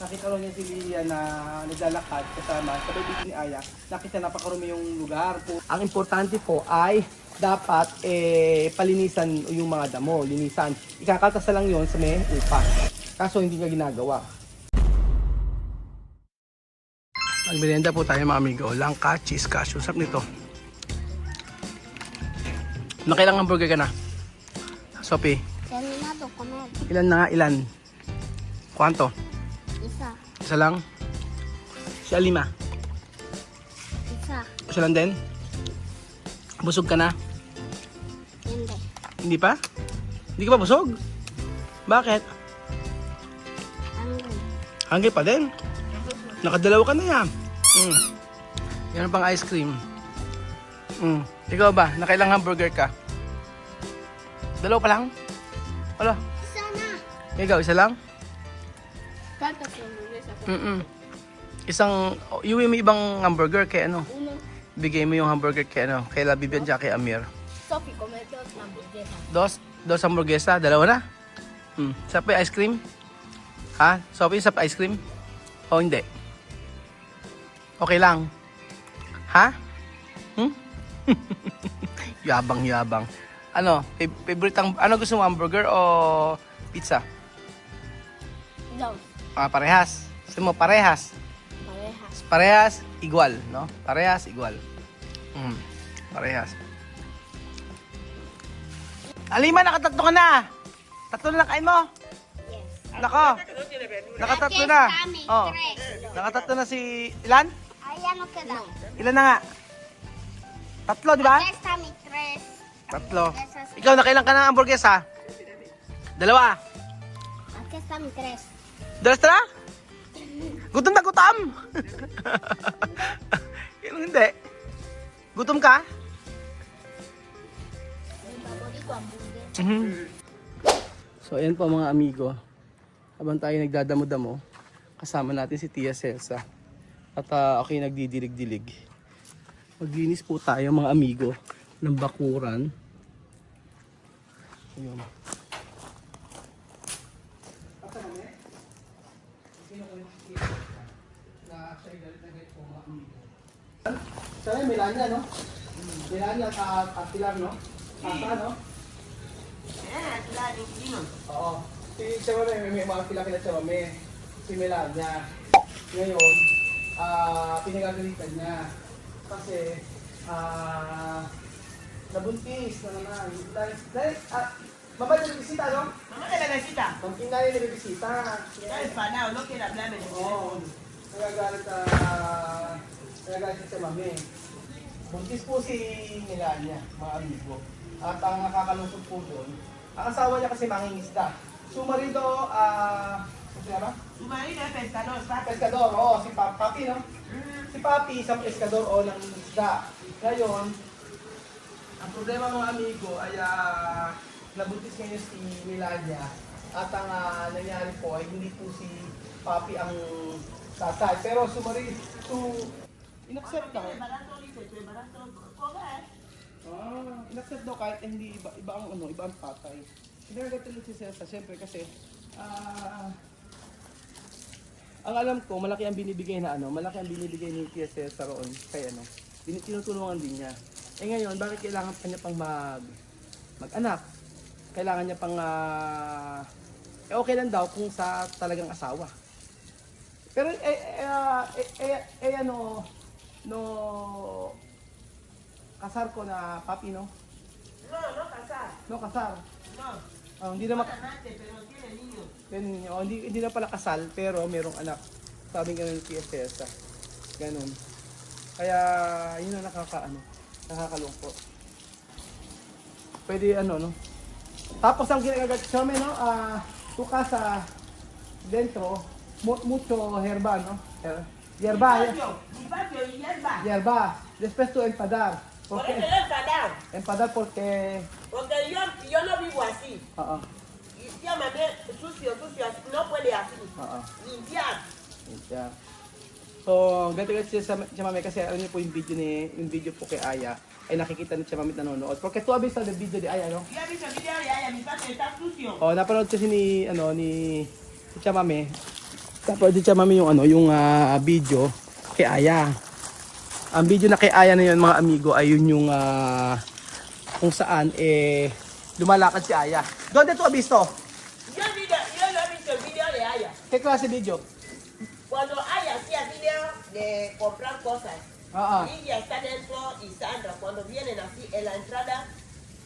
Nakita rin niya si Lilia na naglalakad kasama sa baby ni Aya. Nakita napakarumi yung lugar po. Ang importante po ay dapat palinisan yung mga damo, linisan. Ikakaltas na lang yon sa may upa. Kaso hindi niya ginagawa. Magmerienda po tayo mga amigo. Langka, cheese, cashew. Sarap nito. Nakailang hamburger ka na? Sophie? Terminado comer. Ilan na nga? Ilan? Kwanto? Isa. Isa lang? Siya 5? Isa. Isa lang din? Busog ka na? Hindi. Hindi pa? Hindi ka pa busog? Bakit? Hungry. Hungry pa din? Nakadalawa ka na yan. Yan pang ice cream. Ikaw ba? Nakailang hamburger ka? Dalawa pa lang? Wala. Isa na. Ikaw, isa lang? ¿Cuántos hamburguesas? Isang, iuwi mo ibang hamburger kay ano? Uno. Bigay mo yung hamburger kay ano? Kay La Bibian tsaka kay Amir. Sophie, come dos hamburguesas. Dos hamburguesa, dalawa na? Isa pa yung ice cream? Ha? Sophie, isa pa ice cream? O hindi? Okay lang? Ha? Yabang. Ano? Favorite ang, ano gusto mo, hamburger o pizza? Dos. Parehas. Gusto mo parehas? Parejas. Parehas, igual, no? Parehas, igual. Parehas. Alima, nakatatlo ka na! Tatlo na lang kain mo? Yes. Nako! Nakatatlo na. Kami, Oh. tres. Nakatatlo na si... Ilan? Ay, ano ka daw? Ilan na nga? Tatlo, di ba? Tres kami, tres. Tatlo. Ikaw, nakailan ka ng hamburguesa? Dalawa. Aquí está mi tres. Dalas na? Gutom na gutom! Yan hindi. Gutom ka? Mi favorito hamburguesa. So ayan po mga amigo. Habang tayo nagdadamo-damo, kasama natin si Tia Celsa. At ako'y nagdidilig-dilig. Maglinis po tayo mga amigo ng bakuran. Ayun. Sana Melania, no? Melania at Pilar, no? Asa, no? Oo. Si Mame, may mga pila si Mame. Si Melania. Ngayon, pinagagalitan niya. Kasi, nabuntis na naman. Dahil, mamá na bibisita, no? Mamá de la visita. Mamking na rin na bibisita. Está despanado, no quiere hablarme. Oo. Nagagalit si Mame. Buntis po si Melania, mga amigo. At ang nakakalungkot po doon, ang asawa niya kasi mangingisda. Su marido, ano siya ba? Su marido es pescador, ¿sabes? Pescador, oo, si Papi, no? Si Papi, isang pescador o ng isda. Ngayon, ang problema mga amigo ay nabuntis ngayon si Melania. At ang nangyari po ay hindi po si Papi ang tatay. Pero in-accept daw. In-accept daw kahit hindi iba ang iba ang tatay. Pinagatuloy si Celsa, siyempre kasi ang alam ko, malaki ang binibigay ni Tia Celsa roon kay tinutulungan din niya. Eh ngayon, bakit kailangan pa niya pang mag-anak? Kailangan niya pang okay lang daw kung sa talagang asawa. Pero kasar ko na Papi, no? No, no casar. No, kasar. No. Hindi na Amante, pero tiene niños. hindi na pala kasal, pero merong anak. Sabi nga ng Tia Celsa. Ganun. Kaya, yun ang nakakalungkot. Pwede no? Tapos ang ginagagat sa amin, no? Tu casa dentro, mucho herba, no? Hierba, Mi patio y hierba. hierba. Después tu empadar. Por ¿Por eso qué? es enfadado. Empadar porque... Porque yo no vivo así. Oo. Y si a mamá sucio, así, no puede así. Oo. Limpiar. Yeah. So, ganito kasi sa Mame kasi alam niyo po yung video po kay Aya ay nakikita ni Mame nanonood. Porque tú has visto el video de Aya, no? Y ha visto el video y ay, mi patio está sucio. Oh, napanood kasi ni Mame. Tapos dito mami yung ano, yung video kay Aya. Ang video na kay Aya na yun mga amigo ay yun yung kung saan lumalakad si Aya. ¿Dónde tú has visto? Yo lo he visto el video de Aya. ¿Qué clase de video? Cuando Aya hacía video de comprar cosas. Ah, Lidia está dentro y Sandra, cuando vienen así en la entrada,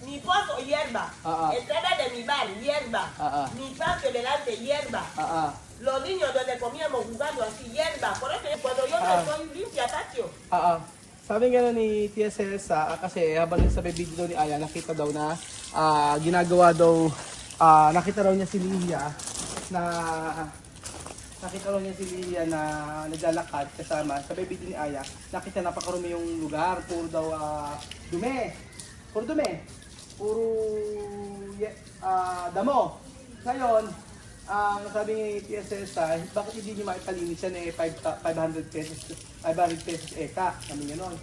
mi pozo hierba, entrada de mi bar hierba, mi patio delante hierba, los niños donde comíamos jugando así hierba, por eso cuando yo me estoy limpia patio. Sabi nga ni Tia Celsa, kasi habang sa video daw ni Aya, nakita daw na ginagawa daw, nakita raw niya si Lilia na naglalakad kasama sa video ni Aya. Nakita napakarumi yung lugar, puro daw dumi. Puro dumi. Puro damo. Ngayon, sabi ni Tia Celsa, bakit hindi niyo maipalinis yan 500 pesos eka. Sabi niya nun.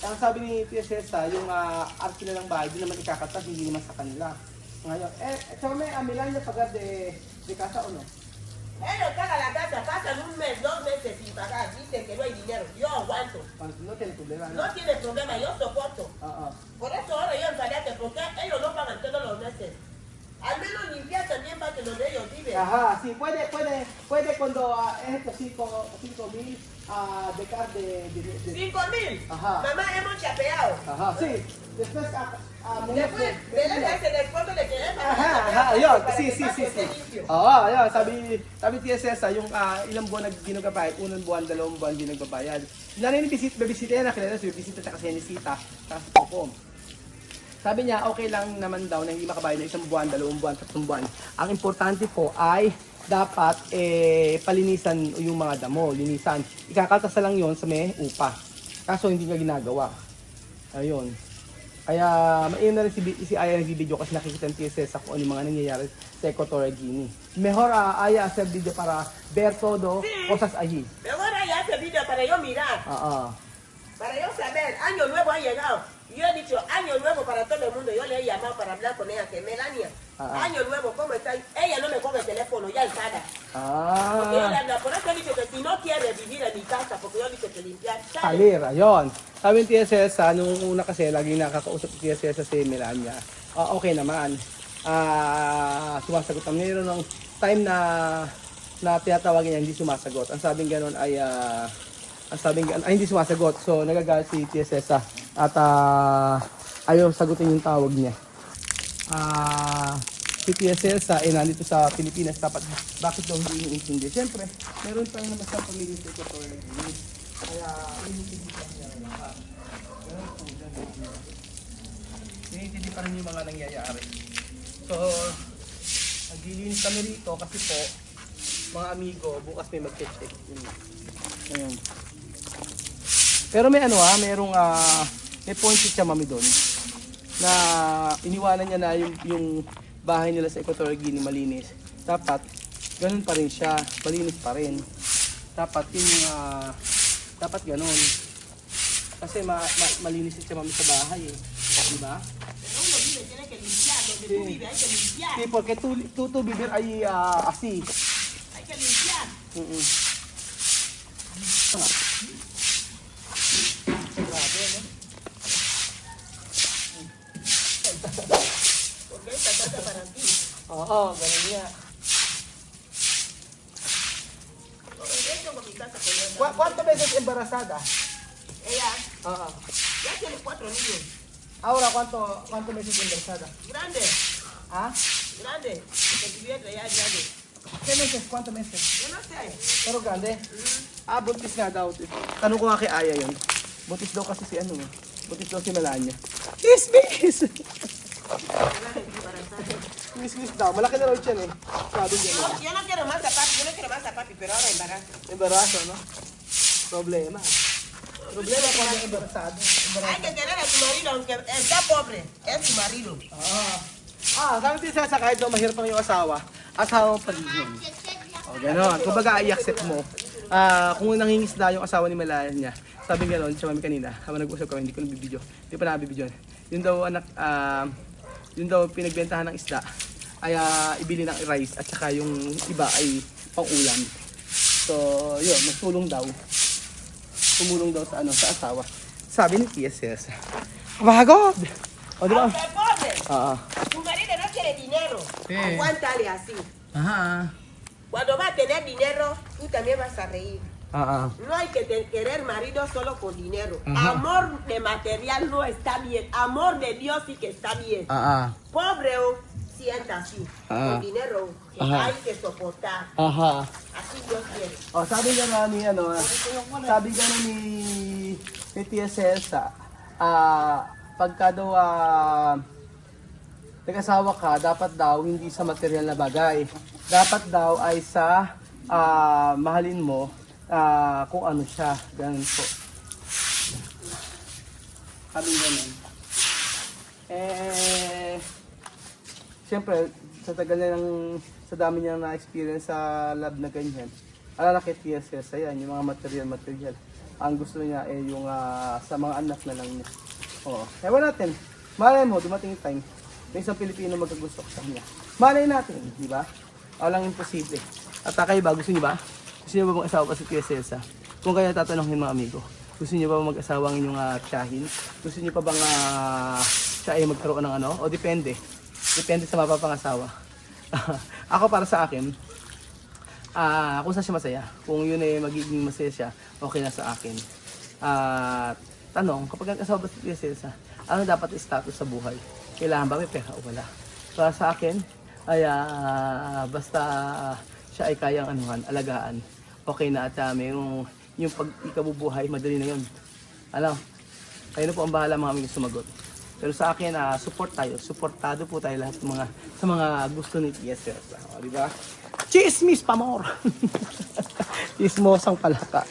Ang sabi ni Tia Celsa, yung arki na ng bahay, di naman ikakatas, hindi naman sa kanila. Ngayon, chome, Milan niya pagar de casa o no? Ellos pagan la casa, pasan un mes, 2 meses sin pagar, dicen que no hay dinero, yo aguanto. No tiene problema. No tiene problema, yo soporto. Por eso ahora yo enfadate, porque ellos no pagan todos los meses. Al menos limpiar también para que los de ellos viven. Ajá, sí, puede cuando es estos 5,000 dejar de 5,000. Ajá. Mamá, hemos chapeado. Ajá, sí. Después, Después, de descuento de que es Aha, yun. Sí. Oo, yun. Sabi Tia Cesa, yung ilang buwan na ginagabayad, unang buwan, 2 buwan di nagbabayad. Lalo yung bibisita yan, nakilala siya, bibisita sa kasi ni Sita, sa Pokom. Sabi niya, okay lang naman daw na hindi makabayad ng 1 buwan, 2 buwan, 3 buwan. Ang importante po ay dapat palinisan yung mga damo, linisan. Ikakaltas lang yon sa may upa. Kaso hindi niya ginagawa. Ayun. Kaya mainam na rin si Aya nagbibideo kasi nakikita ng TSS kung ano yung mga nangyayari sa Equatorial Guinea. Mejor Aya hacer video para ver todo cosas allí. Mejor Aya hace video para yo mirar. Para yo saber, año nuevo ha llegado. Yo he dicho, año nuevo para todo el mundo. Yo le he llamado para hablar con ella, que Melania, año nuevo, ¿cómo está? Ella no me coge el teléfono, ya enfada. Porque yo le hablo, por eso he dicho que si no quiere vivir en mi casa, porque yo he dicho que limpiar, salir, ayun. Sabi ng TSS, nung una kasi, lagi nakakausap ng TSS si Melania. Okay naman. Sumasagot naman. Mayroon ng time na tinatawagin niya, hindi sumasagot. Ang sabing gano'n ay, hindi sumasagot. So, nagagalit si TSS at ayaw sagutin yung tawag niya. Si TSS nandito sa Pilipinas, dapat bakit daw hindi iniintindi? Siyempre, meron pa naman sa pamilya sa Equatorial Guinea. Kaya, iniintindi pa niya lahat. Ganun po, ganun. Iniintindi pa rin yung mga nangyayari. So, naglilinis kami rito kasi po, mga amigo, bukas may mag-check. Ayun. Pero may may point siya mami doon na iniwanan niya na yung bahay nila sa Equatorial Guinea malinis. Dapat ganun pa rin siya, malinis pa rin. Dapat dapat ganun. Kasi malinis siya mami sa bahay di ba? uno vive, tiene que limpiar, donde tú vives hay que limpiar. Sí, porque tú vivir ahí así. Hay que limpiar. Grabe, no? Porque esta casa para ti. Oo, ganun nga. Yo tengo mi casa con ella. ¿Cuánto veces embarazada? Ella Oo. ya tiene 4 niños. Ahora, ¿cuánto meses embarazada? Grande, ¿Ah? grande. Que tuviera ya grande. ¿Qué meses? ¿Cuántos meses? Yo no sé. Pero grande? Buntis nga daw. Tanong ko nga kay Aya yun. Buntis daw kasi si buntis daw si Melania. Miss! Miss daw. Malaki na raw siya Sabi niya No, yo no quiero más a papi, yo no quiero más a papi, pero ahora embarazo. Embarazo, no? Problema cuando embarazado. Hay que querer a tu marido, aunque está pobre, es tu marido. Sabi din sa kahit daw mahirap ang yung asawa mo pa rin yun. Ganon. Kumbaga i-accept mo. Kung nangingisda yung asawa ni Melania, sabi gano'n, siya mami kanina, habang nag-usap kami, hindi ko nabibidyo. Hindi pa nabibidyo. Yun daw pinagbentahan ng isda, ay ibili ng rice at saka yung iba ay pang ulam. So, yun, nagtulong daw. Tumulong daw sa sa asawa. Sabi ni Tia Cesa. Pagod! O, di ba? Aunque pobre, Oo. tu marido no quiere dinero. Sí. Aguántale así. Aha. Cuando va a tener dinero, tú también vas a reír. Oo. No hay que querer marido solo por dinero. Ajá. Amor de material no está bien. Amor de Dios sí que está bien. Oo. Pobre sienta así. Ajá. Con dinero que Ajá. hay que soportar. Aha. Así Dios quiere. O, sabi nga na ni, sabi nga na ni Tia Cesa, pagka daw nag-asawa ka, dapat daw hindi sa material na bagay. Dapat daw ay sa mahalin mo kung ano siya. Ganun po. Sabi ganun. Siyempre, sa tagal na sa dami niya na-experience sa lab na ganyan, alala kay Tia Cesa yan, yung mga material. Ang gusto niya ay yung sa mga anak na lang niya. Oo. Ewan natin. Malay mo, dumating yung time, may isang Pilipino magkagusto sa kanya. Malay natin, di ba? Walang imposible. At kayo ba, gusto niyo ba? Gusto niyo ba mag-asawa pa si Tia Cesa? Kung kayo tatanungin mga amigo, gusto niyo ba mag-asawa ang inyong tiyahin? Gusto niyo pa bang siya ay magkaroon ng ano? O depende. Depende sa mapapangasawa. Ako para sa akin, kung saan siya masaya, kung yun ay magiging masaya siya, okay na sa akin. Tanong, kapag nag-asawa ba si Tia Cesa, ano dapat status sa buhay? Kailangan ba may pera o wala? Para sa akin, ay basta siya ay kayang alagaan, okay na at mayroong yung pag-ikabubuhay, madali na yun. Alam, kayo na po ang bahala mga aming sumagot. Pero sa akin, support tayo. Supportado po tayo lahat sa mga gusto ni Tia Cesa. O, di ba? Chismis pa more! Chismosang palaka.